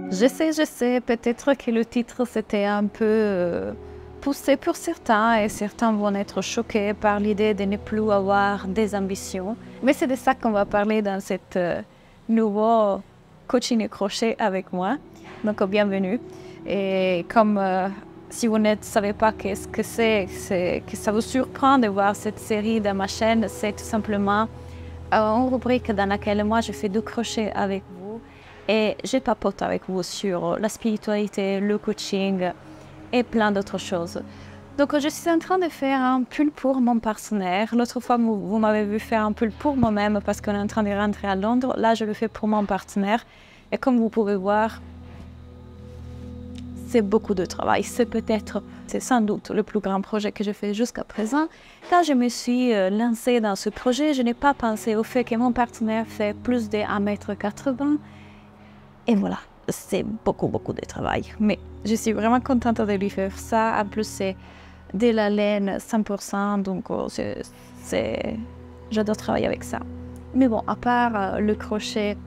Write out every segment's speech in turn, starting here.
Je sais, peut-être que le titre c'était un peu poussé pour certains et certains vont être choqués par l'idée de ne plus avoir des ambitions. Mais c'est de ça qu'on va parler dans cette nouveau coaching et crochet avec moi. Donc bienvenue. Et comme si vous ne savez pas qu'est-ce que c'est que ça vous surprend de voir cette série dans ma chaîne, c'est tout simplement une rubrique dans laquelle moi je fais du crochet avec vous et je papote avec vous sur la spiritualité, le coaching et plein d'autres choses. Donc je suis en train de faire un pull pour mon partenaire. L'autre fois vous m'avez vu faire un pull pour moi-même parce qu'on est en train de rentrer à Londres. Là je le fais pour mon partenaire et comme vous pouvez voir, c'est beaucoup de travail. C'est sans doute le plus grand projet que j'ai fait jusqu'à présent. Quand je me suis lancée dans ce projet, je n'ai pas pensé au fait que mon partenaire fait plus de 1,80 m. Et voilà, c'est beaucoup de travail. Mais je suis vraiment contente de lui faire ça. En plus, c'est de la laine 100%, donc j'adore travailler avec ça. Mais bon, à part le crochet,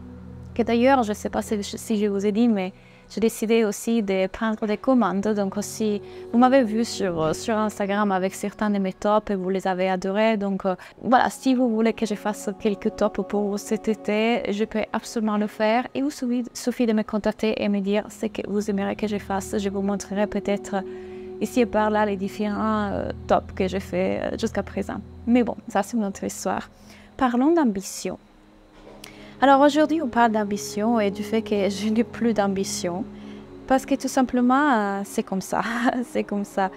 que d'ailleurs, je ne sais pas si je vous ai dit, mais j'ai décidé aussi de prendre des commandes. Donc aussi, vous m'avez vu sur Instagram avec certains de mes tops et vous les avez adorés. Donc voilà, si vous voulez que je fasse quelques tops pour vous cet été, je peux absolument le faire. Il vous suffit de me contacter et me dire ce que vous aimeriez que je fasse. Je vous montrerai peut-être ici et par là les différents tops que j'ai fait jusqu'à présent. Mais bon, ça c'est notre histoire. Parlons d'ambition. Alors aujourd'hui, on parle d'ambition et du fait que je n'ai plus d'ambition. Parce que tout simplement, c'est comme ça. C'est comme ça.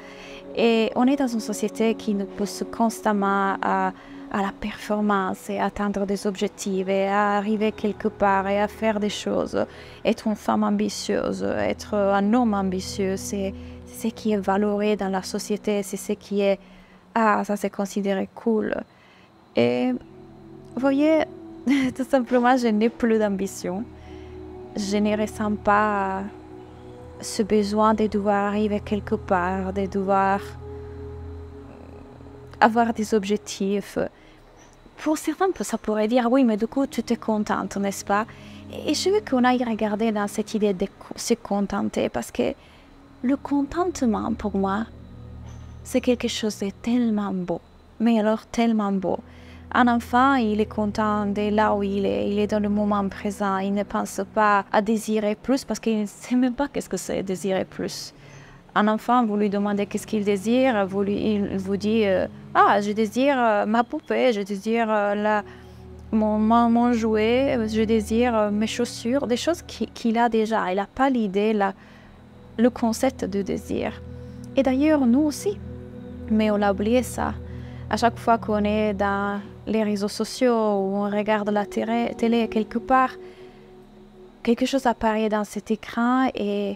Et on est dans une société qui nous pousse constamment à la performance et à atteindre des objectifs et à arriver quelque part et à faire des choses. Être une femme ambitieuse, être un homme ambitieux, c'est ce qui est valoré dans la société. C'est ce qui est... Ah, ça c'est considéré cool. Et vous voyez... Tout simplement, je n'ai plus d'ambition. Je ne ressens pas ce besoin de devoir arriver quelque part, de devoir avoir des objectifs. Pour certains, ça pourrait dire, oui, mais du coup, tu t'es contente, n'est-ce pas? Et je veux qu'on aille regarder dans cette idée de se contenter, parce que le contentement, pour moi, c'est quelque chose de tellement beau. Mais alors, tellement beau. Un enfant, il est content de là où il est dans le moment présent, il ne pense pas à désirer plus parce qu'il ne sait même pas qu'est-ce que c'est désirer plus. Un enfant, vous lui demandez qu'est-ce qu'il désire, il vous dit ah, je désire ma poupée, je désire mon jouet, je désire mes chaussures, des choses qu'il a déjà. Il n'a pas l'idée, le concept de désir. Et d'ailleurs, nous aussi, mais on a oublié ça. À chaque fois qu'on est dans les réseaux sociaux ou on regarde la télé quelque part, quelque chose apparaît dans cet écran et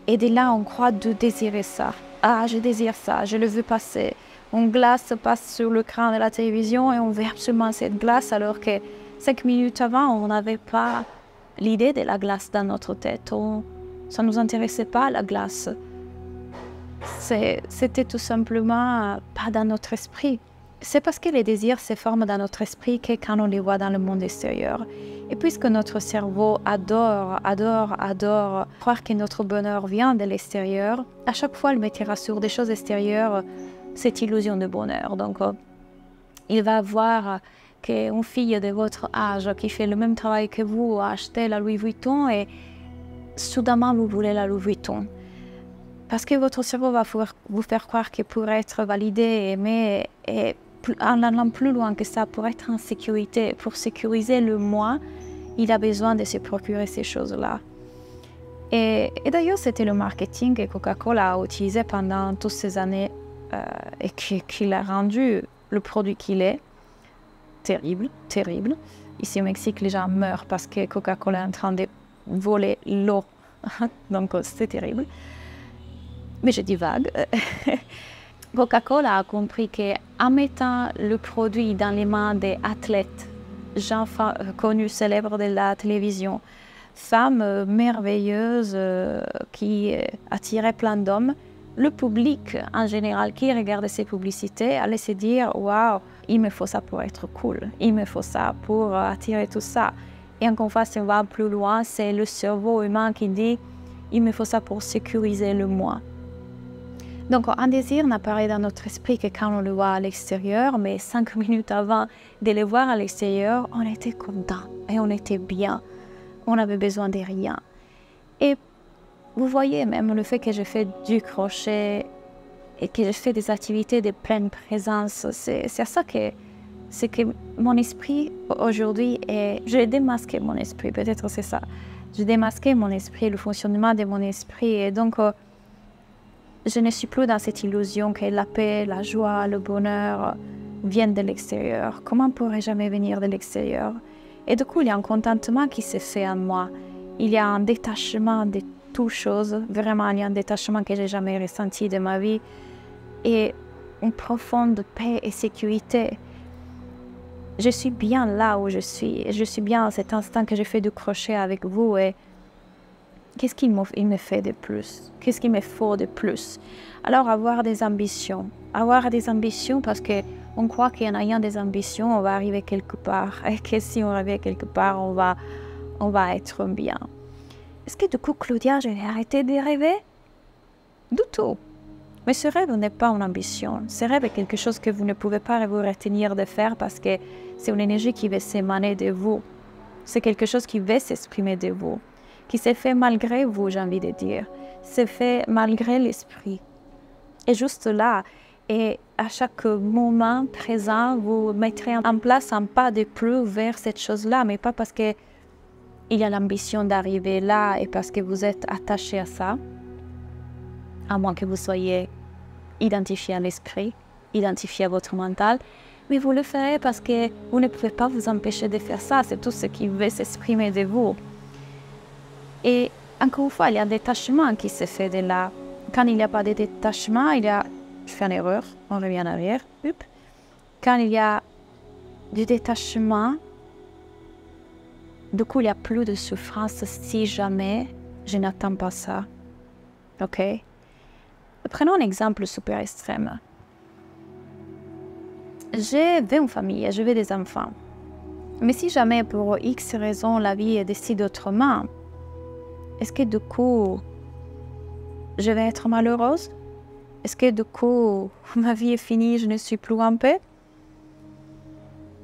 de là on croit de désirer ça. Ah, je désire ça, je le veux passer. Une glace passe sur l'écran de la télévision et on veut absolument cette glace alors que 5 minutes avant on n'avait pas l'idée de la glace dans notre tête. Ça ne nous intéressait pas la glace. C'était tout simplement pas dans notre esprit. C'est parce que les désirs se forment dans notre esprit que quand on les voit dans le monde extérieur. Et puisque notre cerveau adore croire que notre bonheur vient de l'extérieur, à chaque fois il mettra sur des choses extérieures cette illusion de bonheur. Donc il va voir qu'une fille de votre âge qui fait le même travail que vous a acheté la Louis Vuitton et soudainement vous voulez la Louis Vuitton. Parce que votre cerveau va vous faire croire que pour être validé, aimé, et en allant plus loin que ça, pour être en sécurité, pour sécuriser le moi, il a besoin de se procurer ces choses-là. Et d'ailleurs, c'était le marketing que Coca-Cola a utilisé pendant toutes ces années et qui l'a rendu le produit qu'il est. Terrible, terrible. Ici au Mexique, les gens meurent parce que Coca-Cola est en train de voler l'eau. Donc, c'est terrible. Mais je divague. Coca-Cola a compris qu'en mettant le produit dans les mains des athlètes, gens connus, célèbres de la télévision, femmes merveilleuses qui attiraient plein d'hommes, le public en général qui regardait ces publicités allait se dire « Waouh, il me faut ça pour être cool, il me faut ça pour attirer tout ça ». Et encore une fois, si on va plus loin, c'est le cerveau humain qui dit « il me faut ça pour sécuriser le moi ». Donc un désir n'apparaît dans notre esprit que quand on le voit à l'extérieur, mais 5 minutes avant de le voir à l'extérieur, on était content et on était bien. On n'avait besoin de rien. Et vous voyez même le fait que je fais du crochet et que je fais des activités de pleine présence, c'est ça que c'est que mon esprit aujourd'hui est... J'ai démasqué mon esprit, peut-être c'est ça. J'ai démasqué mon esprit, le fonctionnement de mon esprit. Et donc, je ne suis plus dans cette illusion que la paix, la joie, le bonheur viennent de l'extérieur. Comment pourrait jamais venir de l'extérieur? Et du coup, il y a un contentement qui s'est fait en moi. Il y a un détachement de toutes choses. Vraiment, il y a un détachement que j'ai jamais ressenti de ma vie. Et une profonde paix et sécurité. Je suis bien là où je suis. Je suis bien à cet instant que je fais du crochet avec vous. Et qu'est-ce qu'il me fait de plus? Qu'est-ce qu'il me faut de plus? Alors, avoir des ambitions. Avoir des ambitions parce qu'on croit qu'en ayant des ambitions, on va arriver quelque part. Et que si on arrive quelque part, on va être bien. Est-ce que du coup, Claudia, j'ai arrêté de rêver? Du tout. Mais ce rêve n'est pas une ambition. Ce rêve est quelque chose que vous ne pouvez pas vous retenir de faire parce que c'est une énergie qui va s'émaner de vous. C'est quelque chose qui va s'exprimer de vous. Qui s'est fait malgré vous, j'ai envie de dire. C'est fait malgré l'esprit. Et juste là, et à chaque moment présent, vous mettrez en place un pas de plus vers cette chose-là, mais pas parce qu'il y a l'ambition d'arriver là et parce que vous êtes attaché à ça, à moins que vous soyez identifié à l'esprit, identifié à votre mental, mais vous le ferez parce que vous ne pouvez pas vous empêcher de faire ça, c'est tout ce qui veut s'exprimer de vous. Et encore une fois, il y a un détachement qui se fait de là. Quand il n'y a pas de détachement, il y a... Je fais une erreur, on revient en arrière. Quand il y a du détachement, du coup, il n'y a plus de souffrance si jamais je n'attends pas ça. Ok? Prenons un exemple super extrême. Je vais une famille, je veux des enfants. Mais si jamais pour X raison la vie décide autrement, est-ce que du coup, je vais être malheureuse? Est-ce que du coup, ma vie est finie, je ne suis plus en paix?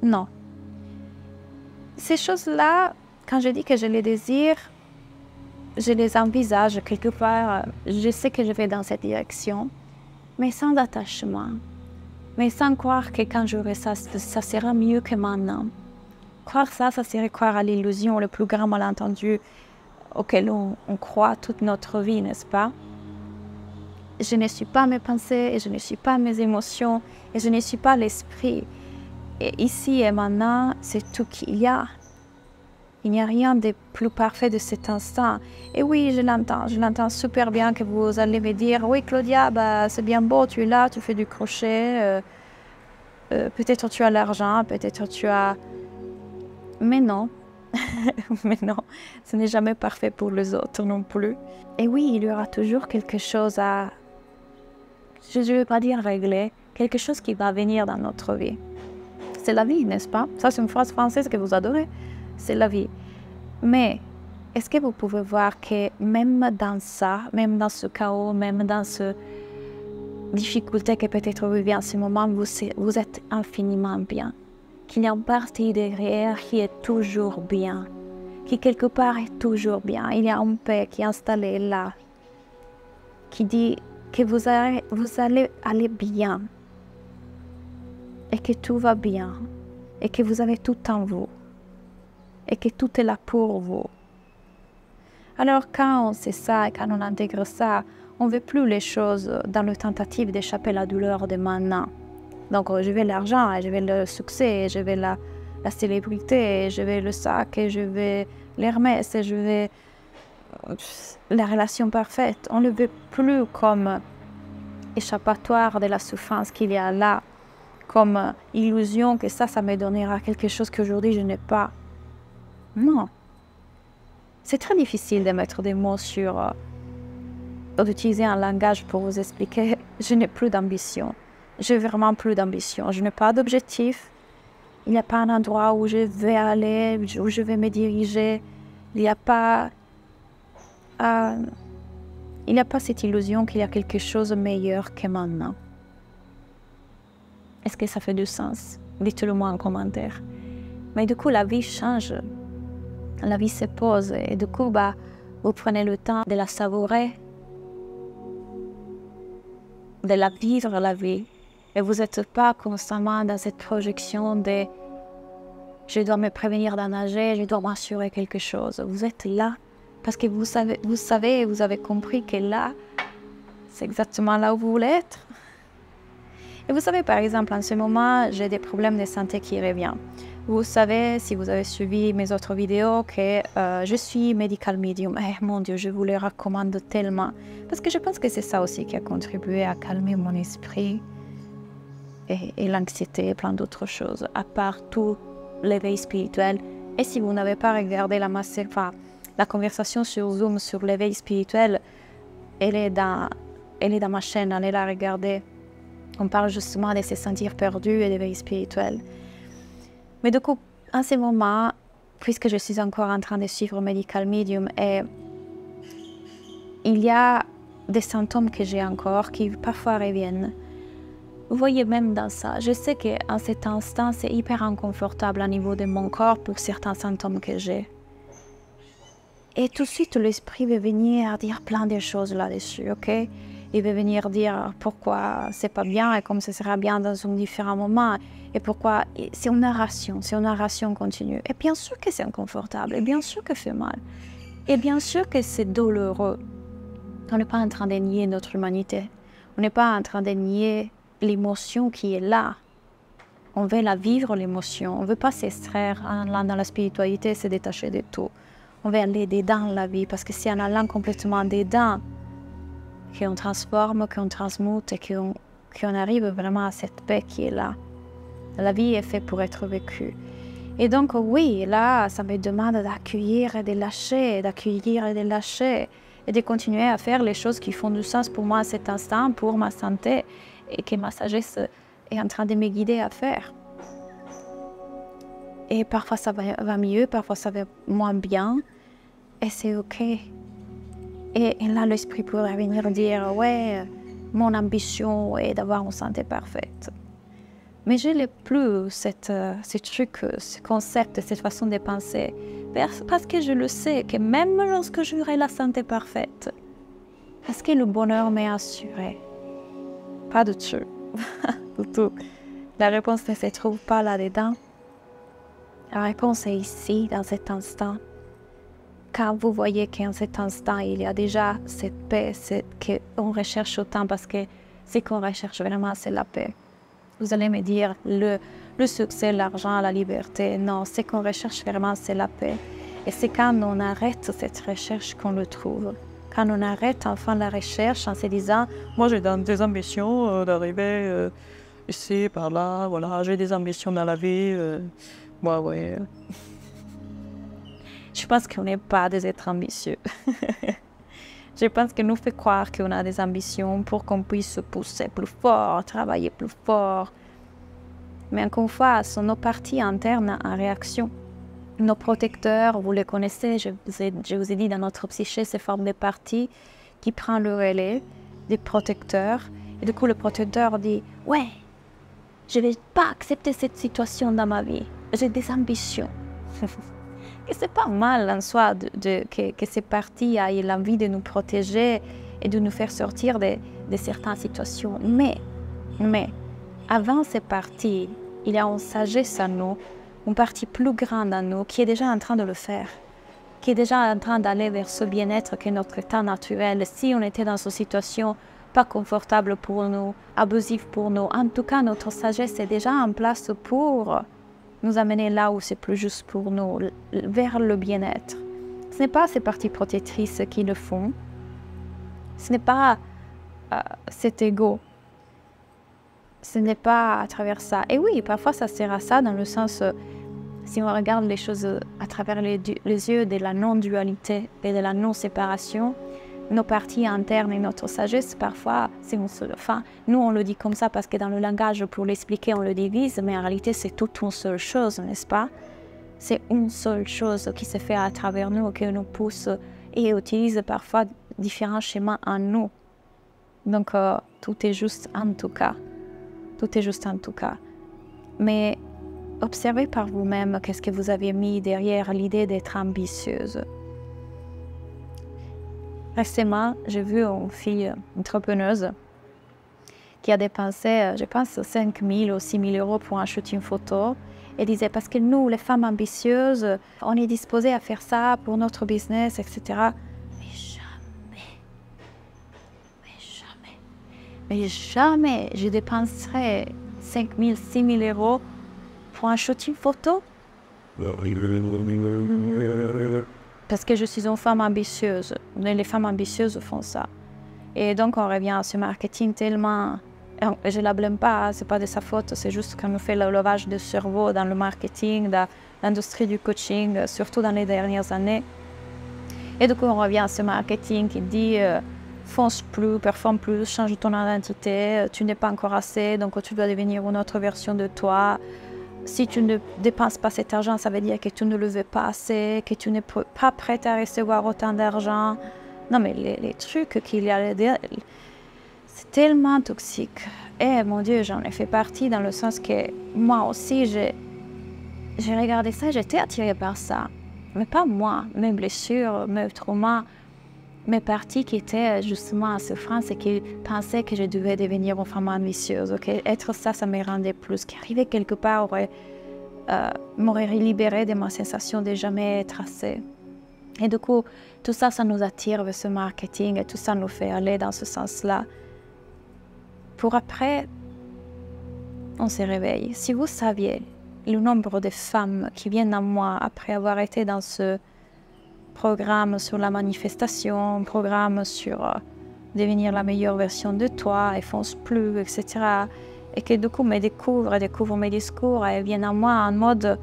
Non. Ces choses-là, quand je dis que je les désire, je les envisage quelque part, je sais que je vais dans cette direction, mais sans attachement, mais sans croire que quand j'aurai ça, ça sera mieux que maintenant. Croire ça, ça serait croire à l'illusion, le plus grand malentendu auquel on croit toute notre vie, n'est-ce pas? Je ne suis pas mes pensées, et je ne suis pas mes émotions, et je ne suis pas l'esprit. Et ici et maintenant, c'est tout qu'il y a. Il n'y a rien de plus parfait de cet instant. Et oui, je l'entends super bien que vous allez me dire « Oui, Claudia, bah, c'est bien beau, tu es là, tu fais du crochet, peut-être tu as l'argent, peut-être tu as... » Mais non, mais non, ce n'est jamais parfait pour les autres non plus. Et oui, il y aura toujours quelque chose à... Je ne veux pas dire régler, quelque chose qui va venir dans notre vie. C'est la vie, n'est-ce pas? Ça, c'est une phrase française que vous adorez. C'est la vie. Mais est-ce que vous pouvez voir que même dans ça, même dans ce chaos, même dans cette difficulté que peut-être vous vivez en ce moment, vous êtes infiniment bien. Qu'il y a une partie derrière qui est toujours bien. Qui quelque part est toujours bien. Il y a une paix qui est installée là. Qui dit que vous allez aller bien. Et que tout va bien. Et que vous avez tout en vous. Et que tout est là pour vous. Alors quand on sait ça et quand on intègre ça, on ne veut plus les choses dans le tentative d'échapper à la douleur de maintenant. Donc je veux l'argent, je veux le succès, je veux la célébrité, je veux le sac, je veux l'Hermès, je veux la relation parfaite. On ne le veut plus comme échappatoire de la souffrance qu'il y a là, comme illusion que ça me donnera quelque chose qu'aujourd'hui je n'ai pas. Non. C'est très difficile de mettre des mots sur... d'utiliser un langage pour vous expliquer. Je n'ai plus d'ambition. J'ai vraiment plus d'ambition. Je n'ai pas d'objectif. Il n'y a pas un endroit où je vais aller, où je vais me diriger. Il n'y a pas cette illusion qu'il y a quelque chose de meilleur que maintenant. Est-ce que ça fait du sens? Dites-le moi en commentaire. Mais du coup, la vie change. La vie se pose et du coup, vous prenez le temps de la savourer, de la vivre la vie. Et vous n'êtes pas constamment dans cette projection de « je dois me prévenir d'en nager, je dois m'assurer quelque chose ». Vous êtes là parce que vous avez compris que là, c'est exactement là où vous voulez être. Et vous savez, par exemple, en ce moment, j'ai des problèmes de santé qui reviennent. Vous savez, si vous avez suivi mes autres vidéos, que je suis medical medium. Eh, mon Dieu, je vous le recommande tellement. Parce que je pense que c'est ça aussi qui a contribué à calmer mon esprit et l'anxiété et plein d'autres choses, à part tout l'éveil spirituel. Et si vous n'avez pas regardé la conversation sur Zoom sur l'éveil spirituel, elle est dans ma chaîne, allez la regarder. On parle justement de se sentir perdu et d'éveil spirituel. Mais du coup, en ce moment, puisque je suis encore en train de suivre Medical Medium, et il y a des symptômes que j'ai encore qui parfois reviennent. Vous voyez même dans ça, je sais qu'en cet instant, c'est hyper inconfortable au niveau de mon corps pour certains symptômes que j'ai. Et tout de suite, l'esprit va venir dire plein de choses là-dessus, ok? Il va venir dire pourquoi c'est pas bien et comme ce sera bien dans un différent moment. Et pourquoi c'est une narration continue. Et bien sûr que c'est inconfortable, et bien sûr que ça fait mal. Et bien sûr que c'est douloureux. On n'est pas en train de nier notre humanité. On n'est pas en train de nier l'émotion qui est là. On veut la vivre, l'émotion. On ne veut pas s'extraire en allant dans la spiritualité, se détacher de tout. On veut aller dedans la vie, parce que c'est en allant complètement dedans qu'on transforme, qu'on transmute et qu'on arrive vraiment à cette paix qui est là. La vie est faite pour être vécue. Et donc oui, là, ça me demande d'accueillir et de lâcher, d'accueillir et de lâcher, et de continuer à faire les choses qui font du sens pour moi à cet instant, pour ma santé, et que ma sagesse est en train de me guider à faire. Et parfois ça va mieux, parfois ça va moins bien, et c'est ok. Et là, l'esprit pourrait venir dire, ouais, mon ambition est d'avoir une santé parfaite. Mais je n'ai plus ce truc, ce concept, cette façon de penser. Parce que je le sais, que même lorsque j'aurai la santé parfaite, est-ce que le bonheur m'est assuré? Pas du tout. Du tout. La réponse ne se trouve pas là-dedans. La réponse est ici, dans cet instant. Quand vous voyez qu'en cet instant, il y a déjà cette paix qu'on recherche autant, parce que ce qu'on recherche vraiment, c'est la paix. Vous allez me dire, le succès, l'argent, la liberté. Non, ce qu'on recherche vraiment, c'est la paix. Et c'est quand on arrête cette recherche qu'on le trouve. Quand on arrête enfin la recherche en se disant, moi j'ai des ambitions d'arriver ici, par là, voilà, j'ai des ambitions dans la vie. Moi, ouais. Je pense qu'on n'est pas des êtres ambitieux. Je pense que nous fait croire qu'on a des ambitions pour qu'on puisse se pousser plus fort, travailler plus fort. Mais encore une fois, ce sont nos parties internes en réaction. Nos protecteurs, vous les connaissez, je vous ai dit, dans notre psyché, c'est forme de parties qui prend le relais des protecteurs. Et du coup, le protecteur dit, ouais, je ne vais pas accepter cette situation dans ma vie. J'ai des ambitions. Et c'est pas mal en soi que ces parties aient l'envie de nous protéger et de nous faire sortir de certaines situations. Mais, avant ces parties, il y a une sagesse en nous, une partie plus grande en nous qui est déjà en train de le faire, qui est déjà en train d'aller vers ce bien-être qui est notre état naturel. Si on était dans une situation pas confortable pour nous, abusive pour nous, en tout cas, notre sagesse est déjà en place pour nous amener là où c'est plus juste pour nous, vers le bien-être. Ce n'est pas ces parties protectrices qui le font. Ce n'est pas cet ego. Ce n'est pas à travers ça. Et oui, parfois ça sert à ça dans le sens, si on regarde les choses à travers les yeux de la non-dualité et de la non-séparation. nos parties internes et notre sagesse, parfois, c'est une seule. Enfin, nous, on le dit comme ça parce que dans le langage, pour l'expliquer, on le divise, mais en réalité, c'est toute une seule chose, n'est-ce pas? C'est une seule chose qui se fait à travers nous, qui nous pousse et utilise parfois différents schémas en nous. Donc, tout est juste en tout cas. Tout est juste en tout cas. Mais observez par vous-même qu'est-ce que vous avez mis derrière l'idée d'être ambitieuse. Récemment, j'ai vu une fille entrepreneuse qui a dépensé, je pense, 5 000 ou 6 000 euros pour acheter une photo. Et disait, parce que nous, les femmes ambitieuses, on est disposées à faire ça pour notre business, etc. Mais jamais je dépenserais 5 000, 6 000 euros pour acheter une photo. Parce que je suis une femme ambitieuse. Les femmes ambitieuses font ça. Et donc, on revient à ce marketing tellement... Je ne la blâme pas, ce n'est pas de sa faute, c'est juste qu'on nous fait le lavage de cerveau dans le marketing, dans l'industrie du coaching, surtout dans les dernières années. Et du coup, on revient à ce marketing qui dit fonce plus, performe plus, change ton identité, tu n'es pas encore assez, donc tu dois devenir une autre version de toi. Si tu ne dépenses pas cet argent, ça veut dire que tu ne le veux pas assez, que tu n'es pas prête à recevoir autant d'argent. Non, mais les trucs qu'il y a derrière, c'est tellement toxique. Et mon Dieu, j'en ai fait partie dans le sens que moi aussi, j'ai regardé ça, j'étais attirée par ça. Mais pas moi, mes blessures, mes traumas, mes parties qui étaient justement en souffrance et qui pensaient que je devais devenir une femme ambitieuse. Okay? Être ça, ça me rendait plus. Qu'arriver quelque part m'aurait libérée de ma sensation de jamais être assez. Et du coup, tout ça, ça nous attire vers ce marketing et tout ça nous fait aller dans ce sens-là. Pour après, on se réveille. Si vous saviez le nombre de femmes qui viennent à moi après avoir été dans ce programme sur la manifestation, programme sur devenir la meilleure version de toi, et fonce plus, etc. Et que du coup me découvrent mes discours et viennent à moi en mode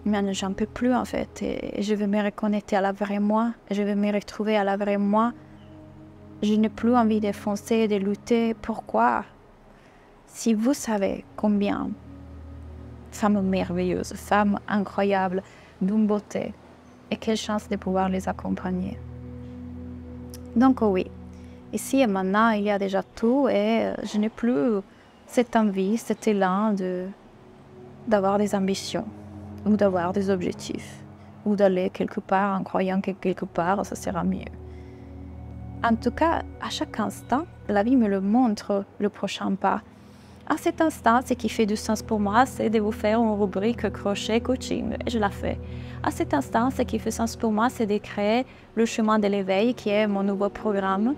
mais j'en peux plus en fait et je veux me reconnecter à la vraie moi, je veux me retrouver à la vraie moi. Je n'ai plus envie de foncer, de lutter. Pourquoi? Si vous savez combien femmes merveilleuses, femmes incroyables, d'une beauté, et quelle chance de pouvoir les accompagner. Donc oui, ici et maintenant, il y a déjà tout et je n'ai plus cette envie, cet élan d'avoir des ambitions ou d'avoir des objectifs ou d'aller quelque part en croyant que quelque part, ça sera mieux. En tout cas, à chaque instant, la vie me le montre, le prochain pas. À cet instant, ce qui fait du sens pour moi, c'est de vous faire une rubrique crochet coaching. Et je la fais. À cet instant, ce qui fait sens pour moi, c'est de créer le chemin de l'éveil, qui est mon nouveau programme,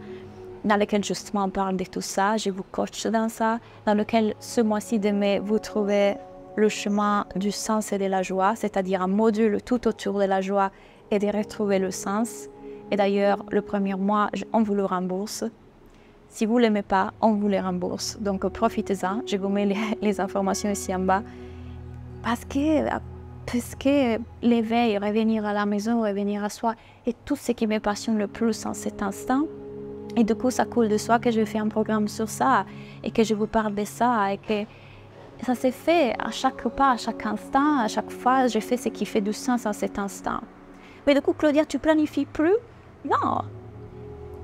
dans lequel justement on parle de tout ça. Je vous coach dans ça, dans lequel ce mois-ci de mai, vous trouvez le chemin du sens et de la joie, c'est-à-dire un module tout autour de la joie et de retrouver le sens. Et d'ailleurs, le premier mois, on vous le rembourse. Si vous ne l'aimez pas, on vous le rembourse. Donc profitez-en. Je vous mets les informations ici en bas. Parce que l'éveil, revenir à la maison, revenir à soi, est tout ce qui me passionne le plus en cet instant. Et du coup, ça coule de soi que je fais un programme sur ça et que je vous parle de ça et que ça s'est fait à chaque pas, à chaque instant, à chaque fois, je fais ce qui fait du sens en cet instant. Mais du coup, Claudia, tu planifies plus? Non.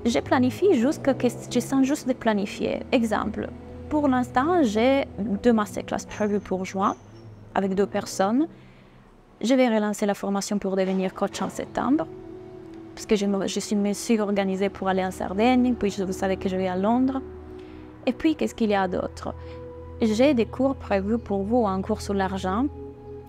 Je planifie juste que je sens juste de planifier. Exemple, pour l'instant, j'ai 2 masterclass prévues pour juin avec 2 personnes. Je vais relancer la formation pour devenir coach en septembre parce que je me suis organisée pour aller en Sardaigne, puis vous savez que je vais à Londres. Et puis, qu'est-ce qu'il y a d'autre? J'ai des cours prévus pour vous, un cours sur l'argent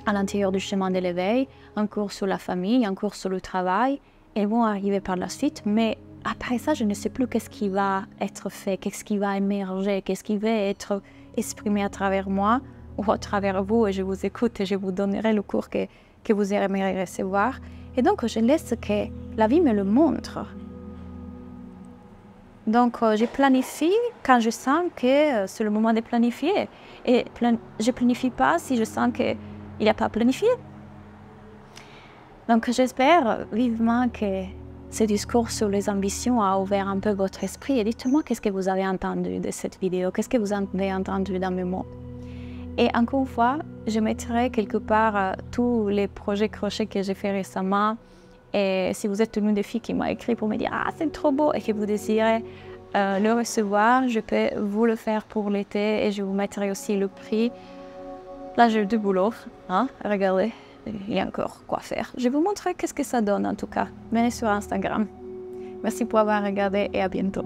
à l'intérieur du chemin de l'éveil, un cours sur la famille, un cours sur le travail. Ils vont arriver par la suite, mais après ça, je ne sais plus qu'est-ce qui va être fait, qu'est-ce qui va émerger, qu'est-ce qui va être exprimé à travers moi ou à travers vous, et je vous écoute et je vous donnerai le cours que vous aimeriez recevoir. Et donc, je laisse que la vie me le montre. Donc, je planifie quand je sens que c'est le moment de planifier. Et je ne planifie pas si je sens qu'il n'y a pas planifié. Donc, j'espère vivement que ce discours sur les ambitions a ouvert un peu votre esprit et dites-moi qu'est-ce que vous avez entendu de cette vidéo, qu'est-ce que vous avez entendu dans mes mots. Et encore une fois, je mettrai quelque part tous les projets crochets que j'ai fait récemment. Et si vous êtes une des filles qui m'a écrit pour me dire « Ah, c'est trop beau » et que vous désirez le recevoir, je peux vous le faire pour l'été et je vous mettrai aussi le prix. Là, j'ai du boulot, hein? Regardez, il y a encore quoi faire. Je vais vous montrer qu'est-ce que ça donne en tout cas. Venez sur Instagram. Merci pour avoir regardé et à bientôt.